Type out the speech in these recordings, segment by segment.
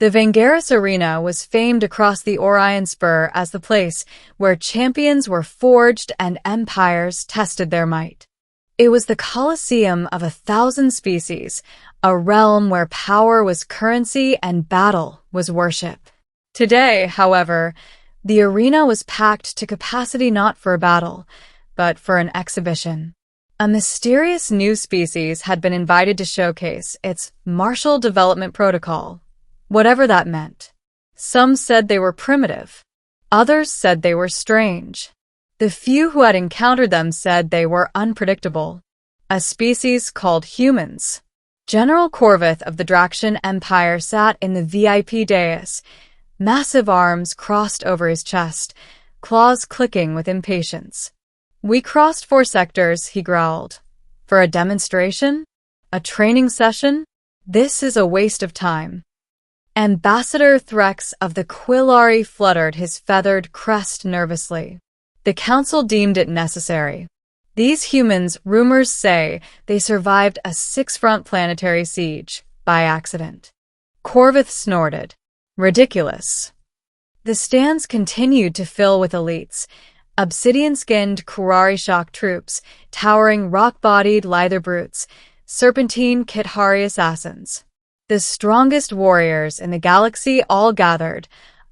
The Vangelis Arena was famed across the Orion Spur as the place where champions were forged and empires tested their might. It was the Colosseum of 1,000 species, a realm where power was currency and battle was worship. Today, however, the arena was packed to capacity not for a battle, but for an exhibition. A mysterious new species had been invited to showcase its martial development protocol, whatever that meant. Some said they were primitive. Others said they were strange. The few who had encountered them said they were unpredictable. A species called humans. General Corvith of the Draxian Empire sat in the VIP dais, massive arms crossed over his chest, claws clicking with impatience. "We crossed 4 sectors," he growled. "For a demonstration? A training session? This is a waste of time." Ambassador Threx of the Quillari fluttered his feathered crest nervously. The council deemed it necessary. These humans, rumors say, they survived a 6-front planetary siege by accident. Corvith snorted. Ridiculous. The stands continued to fill with elites, obsidian-skinned Kurari shock troops, towering rock-bodied lither brutes, serpentine Kithari assassins. The strongest warriors in the galaxy all gathered,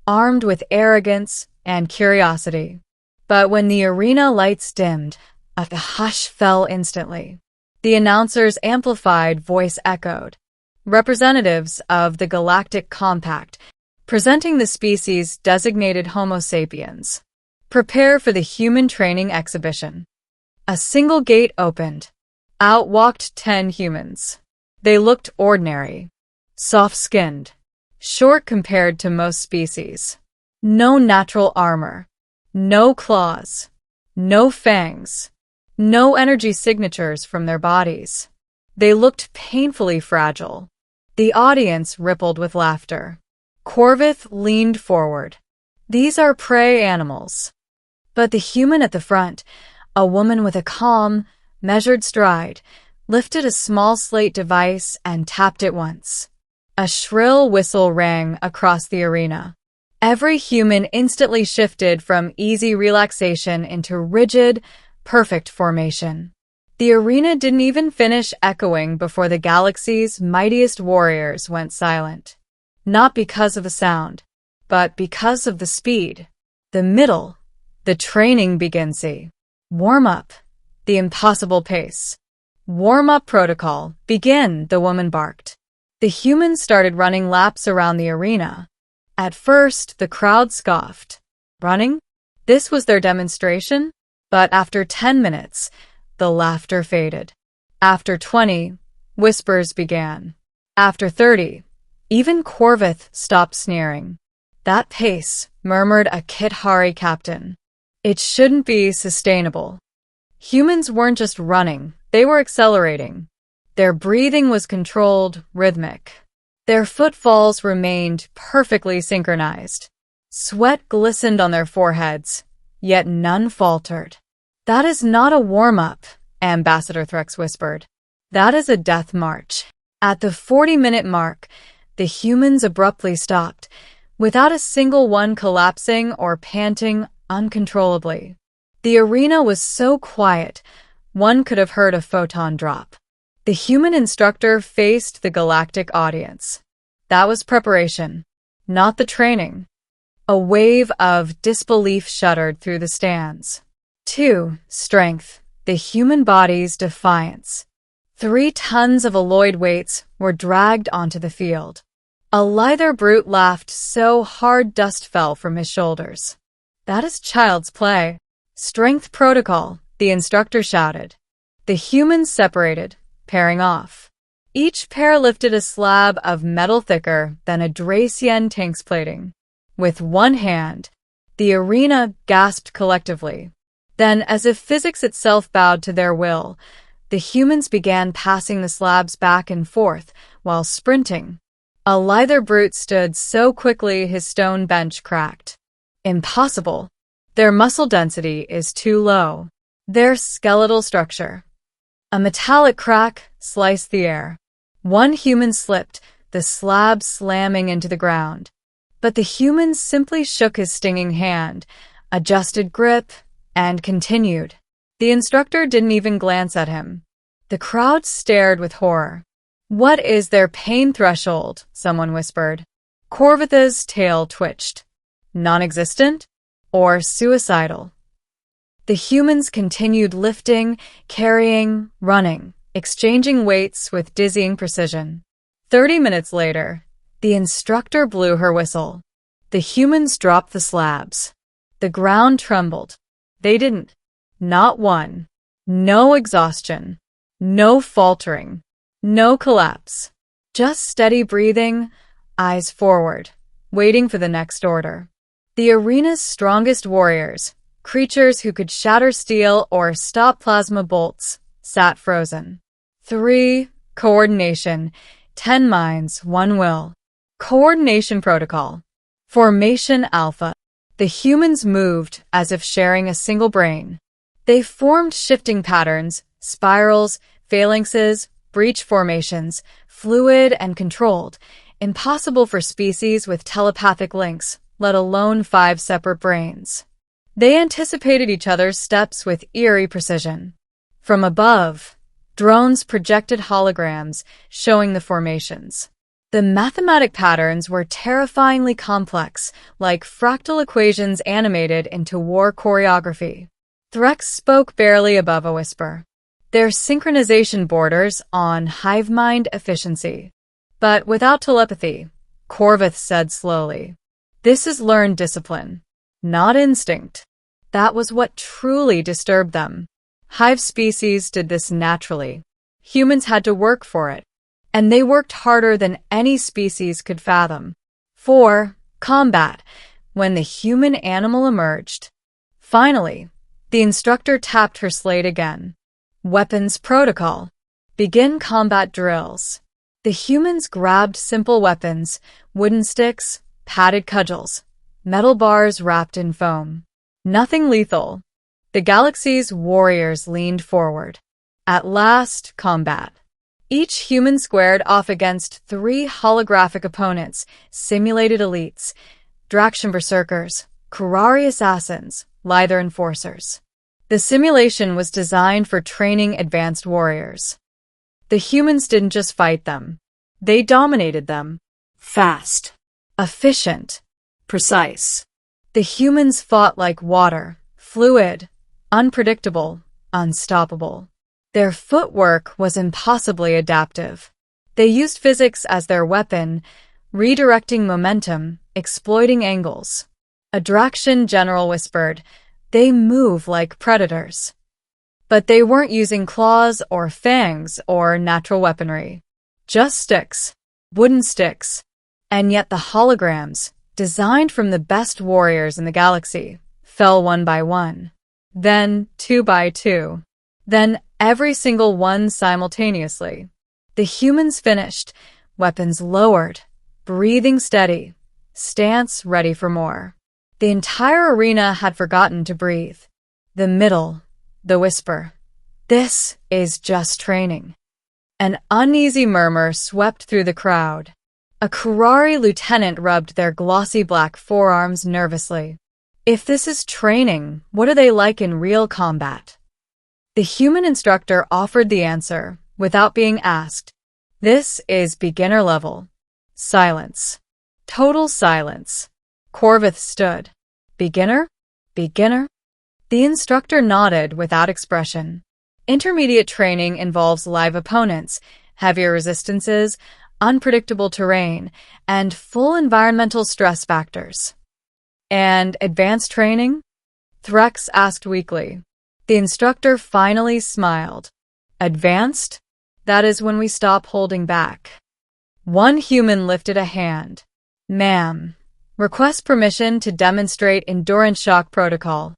armed with arrogance and curiosity. But when the arena lights dimmed, a hush fell instantly. The announcer's amplified voice echoed. Representatives of the Galactic Compact, presenting the species designated Homo sapiens. Prepare for the human training exhibition. A single gate opened. Out walked 10 humans. They looked ordinary. Soft-skinned, short compared to most species. No natural armor, no claws, no fangs, no energy signatures from their bodies. They looked painfully fragile. The audience rippled with laughter. Corvith leaned forward. "These are prey animals." But the human at the front, a woman with a calm, measured stride, lifted a small slate device and tapped it once. A shrill whistle rang across the arena. Every human instantly shifted from easy relaxation into rigid, perfect formation. The arena didn't even finish echoing before the galaxy's mightiest warriors went silent. Not because of the sound, but because of the speed. The middle, the training begins. Warm up, the impossible pace. Warm-up protocol, begin, the woman barked. The humans started running laps around the arena. At first, the crowd scoffed. Running? This was their demonstration? But after 10 minutes, the laughter faded. After 20, whispers began. After 30, even Corvith stopped sneering. "That pace," murmured a Kithari captain. "It shouldn't be sustainable." Humans weren't just running, they were accelerating. Their breathing was controlled, rhythmic. Their footfalls remained perfectly synchronized. Sweat glistened on their foreheads, yet none faltered. "That is not a warm-up," Ambassador Threx whispered. "That is a death march." At the 40-minute mark, the humans abruptly stopped, without a single one collapsing or panting uncontrollably. The arena was so quiet, one could have heard a photon drop. The human instructor faced the galactic audience. That was preparation, not the training. A wave of disbelief shuddered through the stands. 2. Strength, the human body's defiance. 3 tons of alloyed weights were dragged onto the field. A lither brute laughed so hard dust fell from his shoulders. "That is child's play." "Strength protocol," the instructor shouted. The humans separated, pairing off. Each pair lifted a slab of metal thicker than a Dracian tank's plating. With one hand, the arena gasped collectively. Then, as if physics itself bowed to their will, the humans began passing the slabs back and forth while sprinting. A lither brute stood so quickly his stone bench cracked. Impossible. Their muscle density is too low. Their skeletal structure. A metallic crack sliced the air. One human slipped, the slab slamming into the ground. But the human simply shook his stinging hand, adjusted grip, and continued. The instructor didn't even glance at him. The crowd stared with horror. "What is their pain threshold?" someone whispered. Corvitha's tail twitched. Non-existent? Or suicidal? The humans continued lifting, carrying, running, exchanging weights with dizzying precision. 30 minutes later, the instructor blew her whistle. The humans dropped the slabs. The ground trembled. They didn't. Not one. No exhaustion. No faltering. No collapse. Just steady breathing, eyes forward, waiting for the next order. The arena's strongest warriors, creatures who could shatter steel or stop plasma bolts, sat frozen. 3. Coordination. 10 minds, 1 will. Coordination protocol. Formation Alpha. The humans moved as if sharing a single brain. They formed shifting patterns, spirals, phalanxes, breach formations, fluid and controlled, impossible for species with telepathic links, let alone 5 separate brains. They anticipated each other's steps with eerie precision. From above, drones projected holograms showing the formations. The mathematic patterns were terrifyingly complex, like fractal equations animated into war choreography. Threx spoke barely above a whisper. Their synchronization borders on hive mind efficiency. But without telepathy, Corvith said slowly. This is learned discipline, not instinct. That was what truly disturbed them. Hive species did this naturally. Humans had to work for it. And they worked harder than any species could fathom. 4. Combat. When the human-animal emerged. Finally, the instructor tapped her slate again. Weapons protocol. Begin combat drills. The humans grabbed simple weapons, wooden sticks, padded cudgels, metal bars wrapped in foam. Nothing lethal. The galaxy's warriors leaned forward. At last, combat. Each human squared off against 3 holographic opponents, simulated elites, Draxian berserkers, Kurari assassins, Lither enforcers. The simulation was designed for training advanced warriors. The humans didn't just fight them. They dominated them. Fast. Efficient. Precise. The humans fought like water, fluid, unpredictable, unstoppable. Their footwork was impossibly adaptive. They used physics as their weapon, redirecting momentum, exploiting angles. A Draxian general whispered, "They move like predators." But they weren't using claws or fangs or natural weaponry. Just sticks. Wooden sticks. And yet the holograms, designed from the best warriors in the galaxy, fell one by one. Then 2 by 2. Then every single one simultaneously. The humans finished, weapons lowered, breathing steady, stance ready for more. The entire arena had forgotten to breathe. The middle, the whisper. This is just training. An uneasy murmur swept through the crowd. A Kurari lieutenant rubbed their glossy black forearms nervously. If this is training, what are they like in real combat? The human instructor offered the answer, without being asked. This is beginner level. Silence. Total silence. Corvith stood. Beginner? Beginner? The instructor nodded without expression. Intermediate training involves live opponents, heavier resistances, unpredictable terrain, and full environmental stress factors. And advanced training? Threx asked weakly. The instructor finally smiled. Advanced? That is when we stop holding back. One human lifted a hand. Ma'am, request permission to demonstrate endurance shock protocol.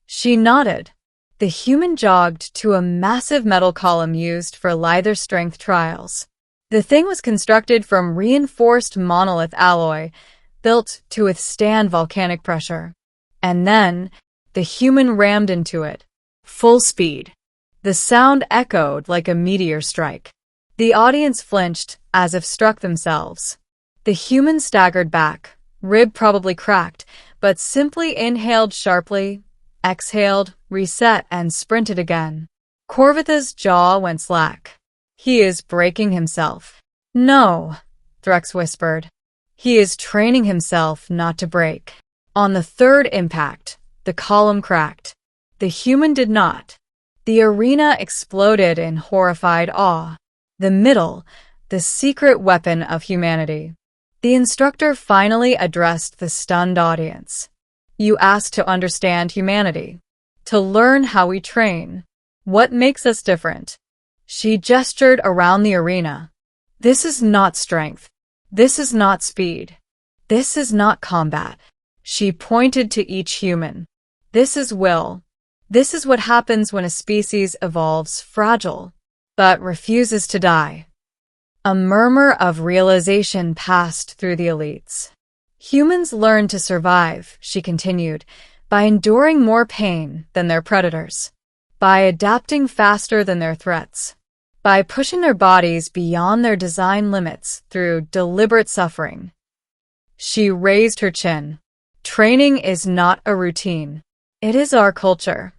She nodded. The human jogged to a massive metal column used for Lither strength trials. The thing was constructed from reinforced monolith alloy, built to withstand volcanic pressure. And then, the human rammed into it. Full speed. The sound echoed like a meteor strike. The audience flinched as if struck themselves. The human staggered back, rib probably cracked, but simply inhaled sharply, exhaled, reset, and sprinted again. Corvitha's jaw went slack. He is breaking himself. No, Threx whispered. He is training himself not to break. On the third impact, the column cracked. The human did not. The arena exploded in horrified awe. The middle, the secret weapon of humanity. The instructor finally addressed the stunned audience. You asked to understand humanity, to learn how we train, what makes us different. She gestured around the arena. This is not strength. This is not speed. This is not combat. She pointed to each human. This is will. This is what happens when a species evolves fragile, but refuses to die. A murmur of realization passed through the elites. Humans learn to survive, she continued, by enduring more pain than their predators, by adapting faster than their threats, by pushing their bodies beyond their design limits through deliberate suffering. She raised her chin. Training is not a routine. It is our culture.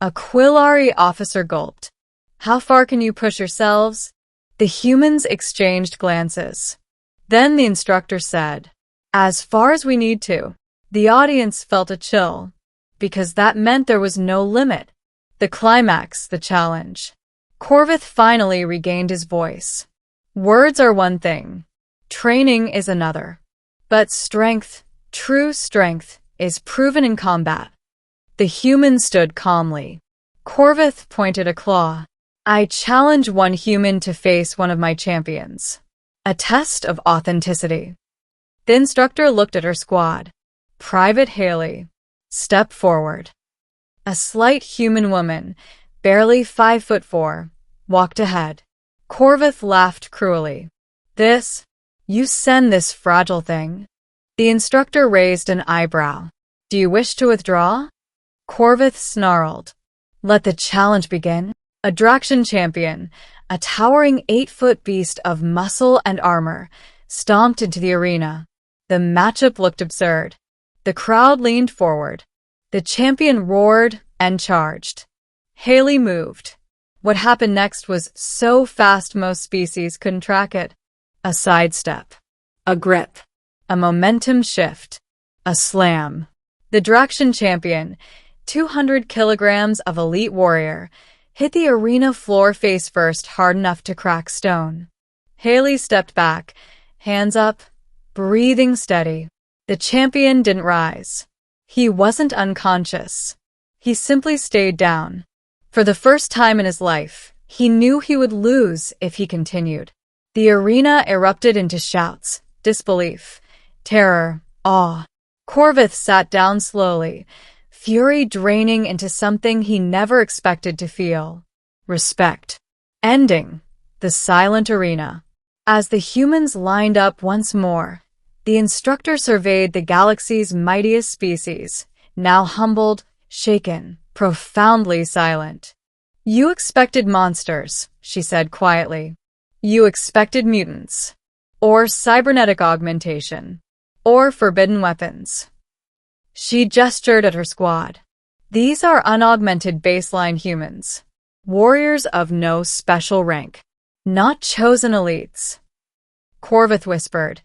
A Quillari officer gulped. How far can you push yourselves? The humans exchanged glances. Then the instructor said, as far as we need to. The audience felt a chill, because that meant there was no limit. The climax, the challenge. Corvith finally regained his voice. Words are one thing. Training is another. But strength, true strength, is proven in combat. The human stood calmly. Corvith pointed a claw. I challenge one human to face one of my champions. A test of authenticity. The instructor looked at her squad. Private Haley. Step forward. A slight human woman, barely 5'4", walked ahead. Corvith laughed cruelly. This? You send this fragile thing? The instructor raised an eyebrow. Do you wish to withdraw? Corvith snarled. Let the challenge begin. A Draxian champion, a towering 8-foot beast of muscle and armor, stomped into the arena. The matchup looked absurd. The crowd leaned forward. The champion roared and charged. Haley moved. What happened next was so fast most species couldn't track it. A sidestep. A grip. A momentum shift. A slam. The Draxian champion, 200 kilograms of elite warrior, hit the arena floor face first hard enough to crack stone. Haley stepped back, hands up, breathing steady. The champion didn't rise. He wasn't unconscious. He simply stayed down. For the first time in his life, he knew he would lose if he continued. The arena erupted into shouts, disbelief, terror, awe. Corvith sat down slowly, fury draining into something he never expected to feel. Respect. Ending. The silent arena. As the humans lined up once more, the instructor surveyed the galaxy's mightiest species, now humbled, shaken, profoundly silent. You expected monsters, she said quietly. You expected mutants. Or cybernetic augmentation. Or forbidden weapons. She gestured at her squad. These are unaugmented baseline humans. Warriors of no special rank. Not chosen elites. Corvith whispered,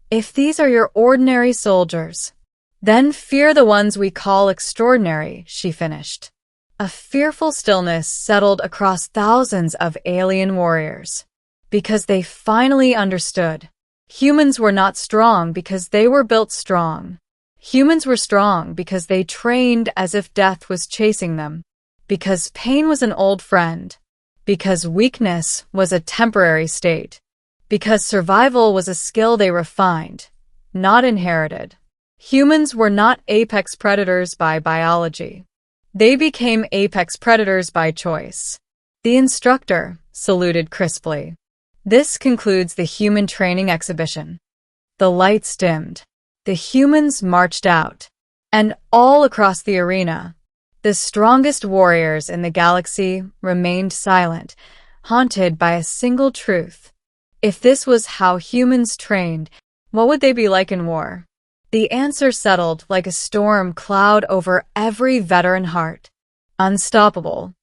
if these are your ordinary soldiers, then fear the ones we call extraordinary, she finished. A fearful stillness settled across thousands of alien warriors. Because they finally understood. Humans were not strong because they were built strong. Humans were strong because they trained as if death was chasing them, because pain was an old friend, because weakness was a temporary state, because survival was a skill they refined, not inherited. Humans were not apex predators by biology. They became apex predators by choice. The instructor saluted crisply. This concludes the human training exhibition. The lights dimmed. The humans marched out, and all across the arena, the strongest warriors in the galaxy remained silent, haunted by a single truth. If this was how humans trained, what would they be like in war? The answer settled like a storm cloud over every veteran heart. Unstoppable.